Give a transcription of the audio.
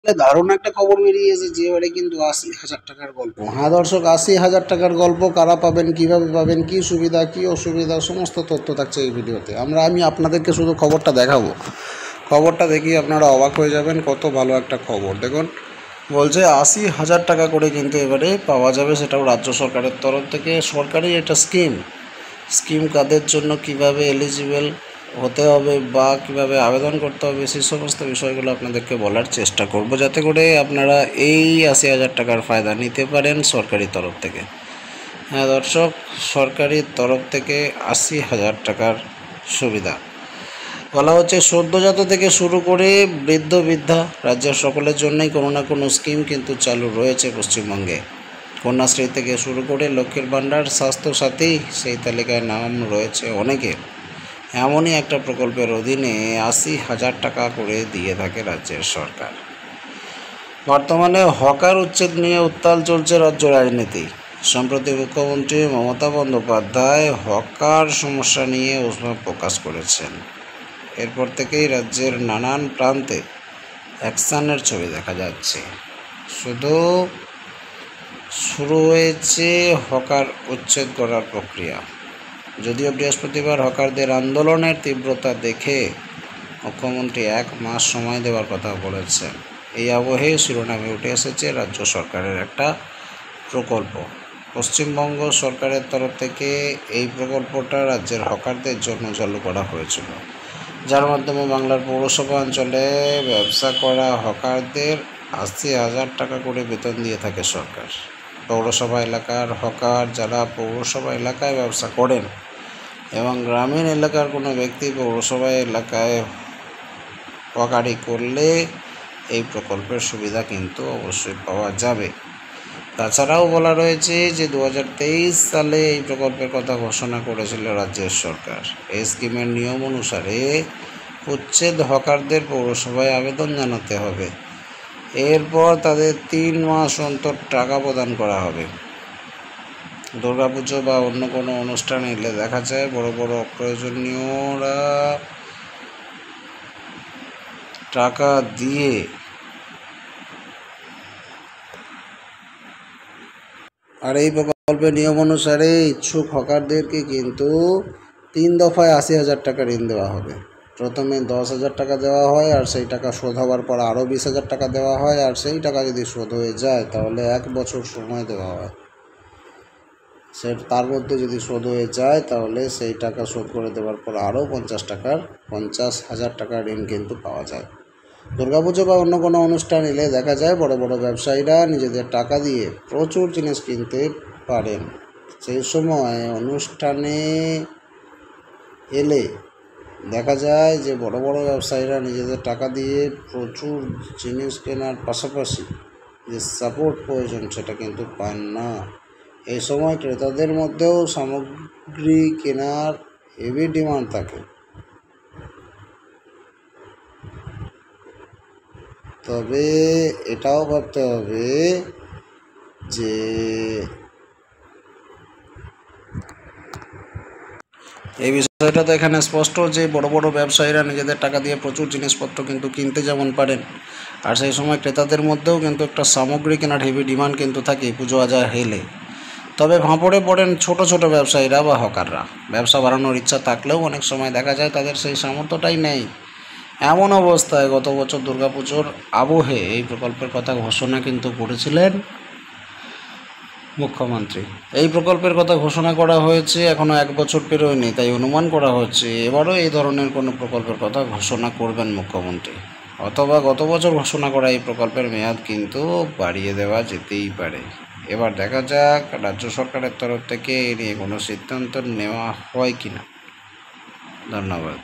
দারুণ একটা খবর বেরিয়েছে যে এবারে কিন্তু ৮০,০০০ টাকার গল্প। হ্যাঁ দর্শক, ৮০,০০০ টাকার গল্প কারা পাবেন, কিভাবে পাবেন, কি সুবিধা কি অসুবিধা সমস্ত তথ্য থাকছে এই ভিডিওতে। আমি আপনাদেরকে শুধু খবরটা দেখাবো, খবরটা দেখিয়ে আপনারা অবাক হয়ে যাবেন। কত ভালো একটা খবর দেখুন। বলছে ৮০,০০০ টাকা করে কিন্তু এবারে পাওয়া যাবে, সেটাও রাজ্য সরকারের তরফ থেকে। সরকারি এটা স্কিম কাদের জন্য, কিভাবে এলিজিবল হতে হবে বা কিভাবে আবেদন করতে হবে, সেই সমস্ত বিষয়গুলো আপনাদেরকে বলার চেষ্টা করব, যাতে করে আপনারা এই ৮০,০০০ টাকার ফায়দা নিতে পারেন সরকারি তরফ থেকে। হ্যাঁ দর্শক, সরকারি তরফ থেকে ৮০,০০০ টাকার সুবিধা বলা হচ্ছে। সদ্যজাত থেকে শুরু করে বৃদ্ধ বৃদ্ধা রাজ্যের সকলের জন্যই কোনো না কোনো স্কিম কিন্তু চালু রয়েছে পশ্চিমবঙ্গে। কন্যাশ্রী থেকে শুরু করে লক্ষ্মীর ভাণ্ডার, স্বাস্থ্যসাথী, সেই তালিকায় নাম রয়েছে অনেকের। এমনই একটা প্রকল্পের অধীনে ৮০,০০০ টাকা করে দিয়ে থাকে রাজ্যের সরকার। বর্তমানে হকার উচ্ছেদ নিয়ে উত্তাল চলছে রাজ্য রাজনীতি। সম্প্রতি মুখ্যমন্ত্রী মমতা বন্দ্যোপাধ্যায় হকার সমস্যা নিয়ে উষ্মা প্রকাশ করেছেন। এরপর থেকেই রাজ্যের নানান প্রান্তে অ্যাকশানের ছবি দেখা যাচ্ছে। শুরু হয়েছে হকার উচ্ছেদ করার প্রক্রিয়া। যদিও বৃহস্পতিবার হকারদের আন্দোলনের তীব্রতা দেখে মুখ্যমন্ত্রী ১ মাস সময় দেওয়ার কথা বলেছেন। এই আবহে শিরোনামে উঠে এসেছে রাজ্য সরকারের একটা প্রকল্প। পশ্চিমবঙ্গ সরকারের তরফ থেকে এই প্রকল্পটা রাজ্যের হকারদের জন্য চালু করা হয়েছিল, যার মাধ্যমে বাংলার পৌরসভা অঞ্চলে ব্যবসা করা হকারদের ৮০,০০০ টাকা করে বেতন দিয়ে থাকে সরকার। পৌরসভা এলাকার হকার যারা পৌরসভা এলাকায় ব্যবসা করেন এবং গ্রামীণ এলাকার কোনো ব্যক্তি পৌরসভা এলাকায় হকারি করলে এই প্রকল্পের সুবিধা কিন্তু অবশ্যই পাওয়া যাবে। তাছাড়াও বলা রয়েছে যে ২০২৩ সালে এই প্রকল্পের কথা ঘোষণা করেছিল রাজ্যের সরকার। এই স্কিমের নিয়ম অনুসারে উচ্ছেদ হকারদের পৌরসভায় আবেদন জানাতে হবে। এরপর তাদের ৩ মাস অন্তর টাকা প্রদান করা হবে। দুর্গাপুজো বা অন্য কোনো অনুষ্ঠান এলে দেখা যায় বড় বড় অপ্রয়োজনীয়রা টাকা দিয়ে আর এই প্রকল্পের নিয়ম অনুসারে ইচ্ছুক হকারদেরকে কিন্তু ৩ দফায় ৮০,০০০ টাকা ঋণ দেওয়া হবে। প্রথমে ১০,০০০ টাকা দেওয়া হয়, আর সেই টাকা শোধ হওয়ার পর আরও ২০,০০০ টাকা দেওয়া হয়, আর সেই টাকা যদি শোধ হয়ে যায় তাহলে ১ বছর সময় দেওয়া হয়। তার মধ্যে যদি শোধ হয়ে যায় তাহলে সেই টাকা শোধ করে দেওয়ার পর আরও ৫০,০০০ টাকার ঋণ কিন্তু পাওয়া যায়। দুর্গাপুজো বা অন্য কোনো অনুষ্ঠান এলে দেখা যায় বড় বড় ব্যবসায়ীরা নিজেদের টাকা দিয়ে প্রচুর জিনিস কিনতে পারেন। সেই সময় অনুষ্ঠানে এলে দেখা যায় যে বড় বড় ব্যবসায়ীরা নিজেদের টাকা দিয়ে প্রচুর জিনিস কেনার পাশাপাশি যে সাপোর্ট প্রয়োজন সেটা কিন্তু পান না। এই সময় ক্রেতাদের মধ্যেও সামগ্রী কেনার হেভি ডিমান্ড থাকে। তবে এটাও ভাবতে হবে যে এই বিষয়টা তো এখানে স্পষ্ট যে বড় বড় ব্যবসায়ীরা নিজেদের টাকা দিয়ে প্রচুর জিনিসপত্র কিন্তু কিনতে যেমন পারেন, আর সেই সময় ক্রেতাদের মধ্যেও কিন্তু একটা সামগ্রী কেনার হেভি ডিমান্ড কিন্তু থাকে পুজো আজার হেলে। তবে ভাঁপড়ে পড়েন ছোট ছোট ব্যবসায়ীরা বা হকাররা। ব্যবসা বাড়ানোর ইচ্ছা থাকলেও অনেক সময় দেখা যায় তাদের সেই সামর্থ্যটাই নেই। এমন অবস্থায় গত বছর দুর্গাপুজোর আবহে এই প্রকল্পের কথা ঘোষণা কিন্তু করেছিলেন মুখ্যমন্ত্রী। এই প্রকল্পের কথা ঘোষণা করা হয়েছে এখনও ১ বছর পেরোয়নি, তাই অনুমান করা হচ্ছে এবারও এই ধরনের কোনো প্রকল্পের কথা ঘোষণা করবেন মুখ্যমন্ত্রী, অথবা গত বছর ঘোষণা করা এই প্রকল্পের মেয়াদ কিন্তু বাড়িয়ে দেওয়া যেতেই পারে। এবার দেখা যাক রাজ্য সরকারের তরফ থেকে এ নিয়ে কোনো সিদ্ধান্ত নেওয়া হয় কিনা। ধন্যবাদ।